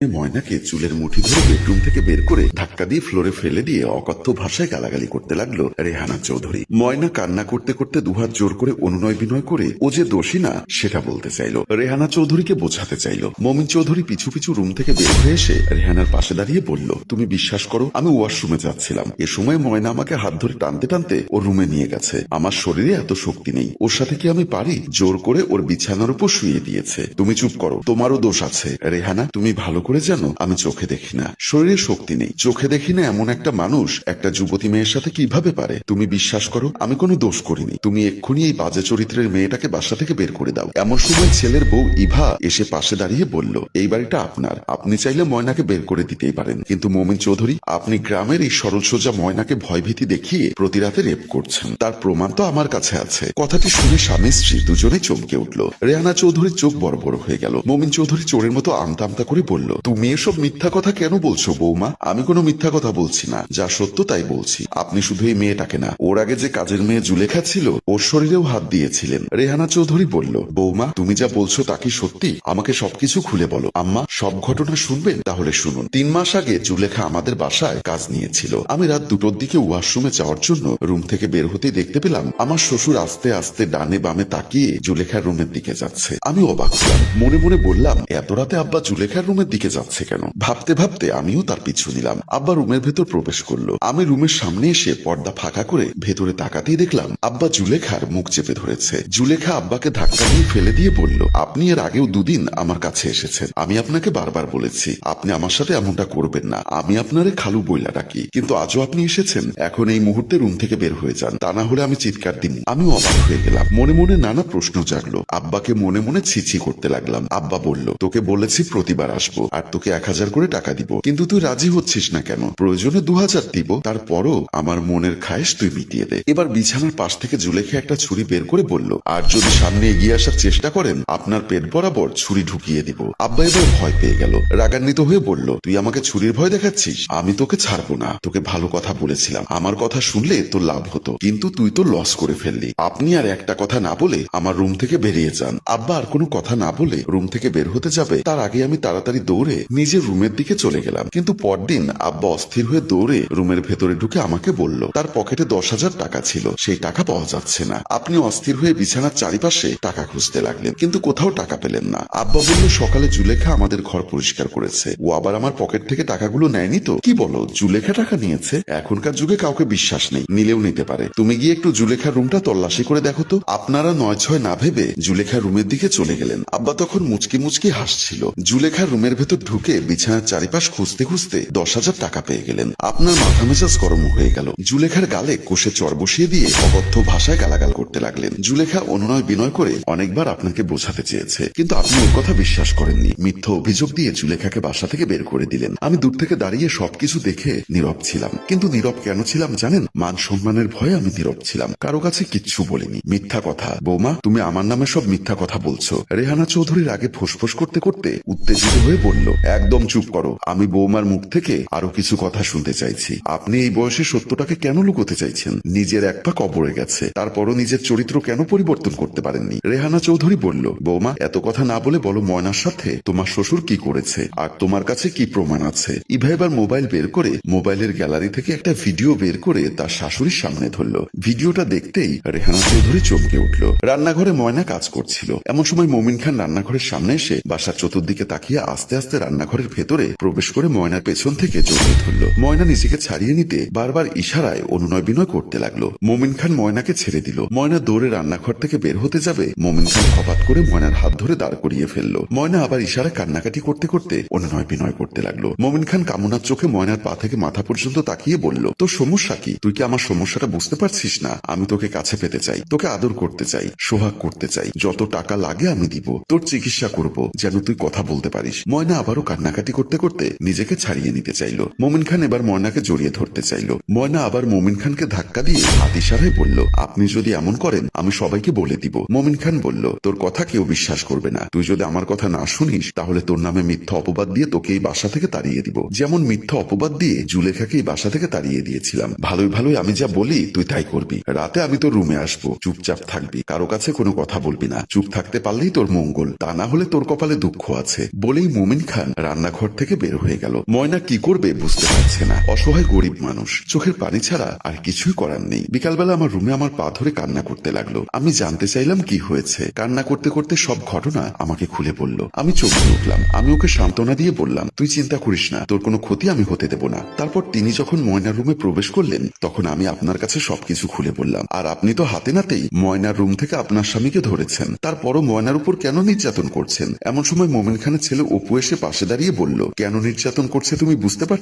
ময়নাকে চুলের মুঠি ধরে বেডরুম থেকে বের করে ধাক্কা দিয়ে ফ্লোরে ফেলে দিয়ে অকথ্য ভাষায় গালাগালি করতে লাগলো রেহানা চৌধুরী। ময়না কান্না করতে করতে দুহাত জোর করে অনুনয় বিনয় করে ও যে দোষী না সেটা বলতে চাইলো, রেহানা চৌধুরীকে বোঝাতে চাইলো। মমিন চৌধুরী পিছু পিছু রুম থেকে বের হয়ে এসে রেহানার পাশে দাঁড়িয়ে বলল, তুমি বিশ্বাস করো আমি ওয়াশরুমে যাচ্ছিলাম, এ সময় ময়না আমাকে হাত ধরে টানতে টানতে ওর রুমে নিয়ে গেছে। আমার শরীরে এত শক্তি নেই, ওর সাথে কি আমি পারি? জোর করে ওর বিছানার উপর শুয়ে দিয়েছে। তুমি চুপ করো, তোমারও দোষ আছে রেহানা। তুমি ভালো করে জানো আমি চোখে দেখি না, শরীরে শক্তি নেই, চোখে দেখি না এমন একটা মানুষ একটা যুবতী মেয়ের সাথে কিভাবে পারে? তুমি বিশ্বাস করো আমি কোনো দোষ করিনি। তুমি এক্ষুনি এই বাজে চরিত্রের মেয়েটাকে বাসা থেকে বের করে দাও। এমন সময় ছেলের বউ ইভা এসে পাশে দাঁড়িয়ে বলল, এই বাড়িটা আপনার, আপনি চাইলে ময়নাকে বের করে দিতেই পারেন, কিন্তু মমিন চৌধুরী আপনি গ্রামের এই সরল সোজা ময়নাকে ভয়ভীতি দেখিয়ে প্রতি রাতে রেপ করছেন, তার প্রমাণ তো আমার কাছে আছে। কথাটি শুনে স্বামী স্ত্রী দুজনে চমকে উঠল। রেহানা চৌধুরীর চোখ বড় বড় হয়ে গেল। মমিন চৌধুরী চোরের মতো আমতা আমতা করে বলল, তুমি এসব মিথ্যা কথা কেন বলছো বৌমা? আমি কোনো মিথ্যা কথা বলছি না, যা সত্য তাই বলছি। আপনি শুধু এই মেয়েটাকে না, ওর আগে যে কাজের মেয়ে জুলেখা ছিল ওর শরীরেও হাত দিয়েছিলেন। রেহানা চৌধুরী বলল, বৌমা তুমি যা বলছো তা কি সত্যি? আমাকে সবকিছু খুলে বলো। আম্মা সব ঘটনা শুনবেন? তাহলে শুনুন। 3 মাস আগে জুলেখা আমাদের বাসায় কাজ নিয়েছিল। আমি রাত 2টোর দিকে ওয়াশরুমে যাওয়ার জন্য রুম থেকে বের হতেই দেখতে পেলাম আমার শ্বশুর আস্তে আস্তে ডানে বামে তাকিয়ে জুলেখার রুমের দিকে যাচ্ছে। আমি অবাক হলাম, মনে মনে বললাম এত রাতে আব্বা জুলেখার রুমের দিকে যাচ্ছে কেন? ভাবতে ভাবতে আমিও তার পিছু নিলাম। আব্বা রুমের ভেতর প্রবেশ করলো। আমি রুমের সামনে এসে পর্দা ফাঁকা করে ভেতরে তাকাতেই দেখলাম আব্বা জুলেখার মুখ চেপে ধরেছে। জুলেখা আব্বাকে ধাক্কা দিয়ে ফেলে দিয়ে বলল, আপনি এর আগেও 2 দিন আমার কাছে এসেছেন, আমি আপনাকে বারবার বলেছি আপনি আমার সাথে এমনটা করবেন না, আমি আপনারে খালু বইলা ডাকি, কিন্তু আজও আপনি এসেছেন। এখন এই মুহূর্তে রুম থেকে বের হয়ে যান, তা না হলে আমি চিৎকার দিন। আমি অবাক হয়ে গেলাম, মনে মনে নানা প্রশ্ন জাগলো। আব্বাকে মনে মনে ছিছি করতে লাগলাম। আব্বা বলল, তোকে বলেছি প্রতিবার আসবো আর তোকে 1000 করে টাকা দিব, কিন্তু তুই রাজি হচ্ছিস না কেন? প্রয়োজনে 2000 দিব, তারপরও আমার মনের খায়েশ তুই মিটিয়ে দে। এবার বিছানার পাশ থেকে জুলেখা একটা ছুরি বের করে বলল, আর যদি সামনে এগিয়ে আসার চেষ্টা করেন আপনার পেট বরাবর ছুরি ঢুকিয়ে দিব। আব্বা এবার ভয় পেয়ে গেল, রাগান্বিত হয়ে বলল, তুই আমাকে ছুরির ভয় দেখাচ্ছিস? আমি তোকে ছাড়বো না, তোকে ভালো কথা বলেছিলাম, আমার কথা শুনলে তোর লাভ হতো, কিন্তু তুই তো লস করে ফেললি। আপনি আর একটা কথা না বলে আমার রুম থেকে বেরিয়ে যান। আব্বা আর কোনো কথা না বলে রুম থেকে বের হতে যাবে, তার আগে আমি তাড়াতাড়ি দৌড়ে নিজের রুমের দিকে চলে গেলাম। কিন্তু পরদিন আব্বা অস্থির হয়ে দৌড়ে রুমের ভেতরে ঢুকে আমাকে বলল তার পকেটে 10,000 টাকা ছিল, সেই টাকা পাওয়া যাচ্ছে না। আপনি অস্থির হয়ে বিছানার চারিপাশে টাকা খুঁজতে লাগলেন, কিন্তু কোথাও টাকা পেলেন না। আব্বা বলল, সকালে জুলেখা আমাদের ঘর পরিষ্কার করেছে, ও আবার আমার পকেট থেকে টাকাগুলো নেয়নি তো? কি বলো, জুলেখা টাকা নিয়েছে? এখনকার যুগে কাউকে বিশ্বাস নেই, নিলেও নিতে পারে। তুমি গিয়ে একটু জুলেখার রুমটা তল্লাশি করে দেখো তো। আপনারা 9-6 না ভেবে জুলেখার রুমের দিকে চলে গেলেন। আব্বা তখন মুচকি মুচকি হাসছিল। জুলেখার রুমের ভেতর ঢুকে বিছানার চারিপাশ খুঁজতে খুঁজতে 10,000 টাকা পেয়ে গেলেন। আপনার মাথা মেজাজ গরম হয়ে গেল। জুলেখার গালে কষে চর বসিয়ে দিয়ে অকথ্য ভাষায় গালাগাল করতে লাগলেন। জুলেখা অনুনয় বিনয় করে অনেকবার আপনাকে বোঝাতে চেয়েছে, কিন্তু আপনি ওর কথা বিশ্বাস করেননি। মিথ্যা অভিযোগ দিয়ে জুলেখাকে বাসা থেকে বের করে দিলেন। আমি দূর থেকে দাঁড়িয়ে সবকিছু দেখে নীরব ছিলাম। কিন্তু নীরব কেন ছিলাম জানেন? মান সম্মানের ভয়ে আমি নীরব ছিলাম, কারো কাছে কিচ্ছু বলিনি। মিথ্যা কথা। বৌমা তুমি আমার নামে সব মিথ্যা কথা বলছো। রেহানা চৌধুরীর আগে ফোঁসফোঁস করতে করতে উত্তেজিত হয়ে বলল, একদম চুপ করো, আমি বৌমার মুখ থেকে আরো কিছু কথা শুনতে চাইছি। আপনি এই বয়সে সত্যটাকে কেন লুকোতে চাইছেন? নিজের এক পা কবরে গেছে, তারপরও নিজের চরিত্র কেন পরিবর্তন করতে পারেননি? রেহানা চৌধুরী বলল, বৌমা এত কথা না বলে বলো ময়নার সাথে তোমার শ্বশুর কি করেছে আর তোমার কাছে কি প্রমাণ আছে? ইভা এবার মোবাইল বের করে মোবাইলের গ্যালারি থেকে একটা ভিডিও বের করে তার শাশুড়ির সামনে ধরলো। ভিডিওটা দেখতেই রেহানা চৌধুরী চমকে উঠল। রান্নাঘরে ময়না কাজ করছিল। এমন সময় মমিন খান রান্নাঘরের সামনে এসে বাসার চতুর্দিকে তাকিয়ে আস্তে আস্তে রান্নাঘরের ভেতরে প্রবেশ করে ময়নার পেছন থেকে জড়িয়ে ধরল। ময়না নিজেকে ছাড়িয়ে নিতে বারবার ইশারায় অনুনয় বিনয় করতে লাগলো। মমিন খান ময়নাকে ছেড়ে দিল। ময়না দৌড়ে রান্নাঘর থেকে বের হতে যাবে, মমিন খান হঠাৎ করে ময়নার হাত ধরে দাঁড় করিয়ে ফেললো। ময়না আবার ইশারায় কান্নাকাটি করতে করতে অনুনয় বিনয় করতে লাগলো। মমিন খান কামনার চোখে ময়নার পা থেকে মাথা পর্যন্ত তাকিয়ে বলল, তোর সমস্যা কি? তুই কি আমার সমস্যাটা বুঝতে পারছিস না? আমি তোকে কাছে পেতে চাই, তোকে আদর করতে চাই, সোহাগ করতে চাই, যত টাকা লাগে আমি দিব, তোর চিকিৎসা করব, যেন তুই কথা বলতে পারিস। ময়না আবারও কান্নাকাটি করতে করতে নিজেকে ছাড়িয়ে নিতে চাইল। মমিন খান এবার ময়নাকে জড়িয়ে ধরতে চাইল। ময়না আবার মমিন খানকে ধাক্কা দিয়ে হাত ইশারায় বলল, আপনি যদি এমন করেন আমি সবাইকে বলে দিব। মমিন খান বলল, তোর কথা কেউ বিশ্বাস করবে না, তুই যদি আমার কথা না শুনিস তাহলে তোর নামে মিথ্যা অপবাদ দিয়ে তোকে এই বাসা থেকে তাড়িয়ে দিব, যেমন মিথ্যা অপবাদ দিয়ে জুলেখাকে এই বাসা থেকে তাড়িয়ে দিয়েছিলাম। ভালোই ভালোই আমি যা বলি তুই তাই করবি। রাতে আমি তোর রুমে আসবো, চুপচাপ থাকবি, কারো কাছে কোনো কথা বলবি না। চুপ থাকতে পারলেই তোর মঙ্গল, তা না হলে তোর কপালে দুঃখ আছে। বলেই মোমিন খান রান্নাঘর থেকে বের হয়ে গেল। ময়না কি করবে বুঝতে পারছে না। অসহায় গরিব মানুষ, চোখের পানি ছাড়া আর কিছুই করার নেই। বিকালবেলা আমার রুমে আমার পা ধরে কান্না করতে লাগলো। আমি জানতে চাইলাম কি হয়েছে। কান্না করতে করতে সব ঘটনা আমাকে খুলে বলল। আমি চমকে উঠলাম। আমি ওকে সান্ত্বনা দিয়ে বললাম, তুই চিন্তা করিস না, তোর কোনো ক্ষতি আমি হতে দেব না। তারপর তিনি যখন ময়নার রুমে প্রবেশ করলেন তখন আমি আপনার কাছে সবকিছু খুলে বললাম। আর আপনি তো হাতে নাতেই ময়নার রুম থেকে আপনার স্বামীকে ধরেছেন, তারপরও ময়নার উপর কেন নির্যাতন করছেন? এমন সময় মোমেন খানের ছেলে অপু এসে পাশে দাঁড়িয়ে বলল, কেন নির্যাতন করছে তুমি বুঝতে পারছো?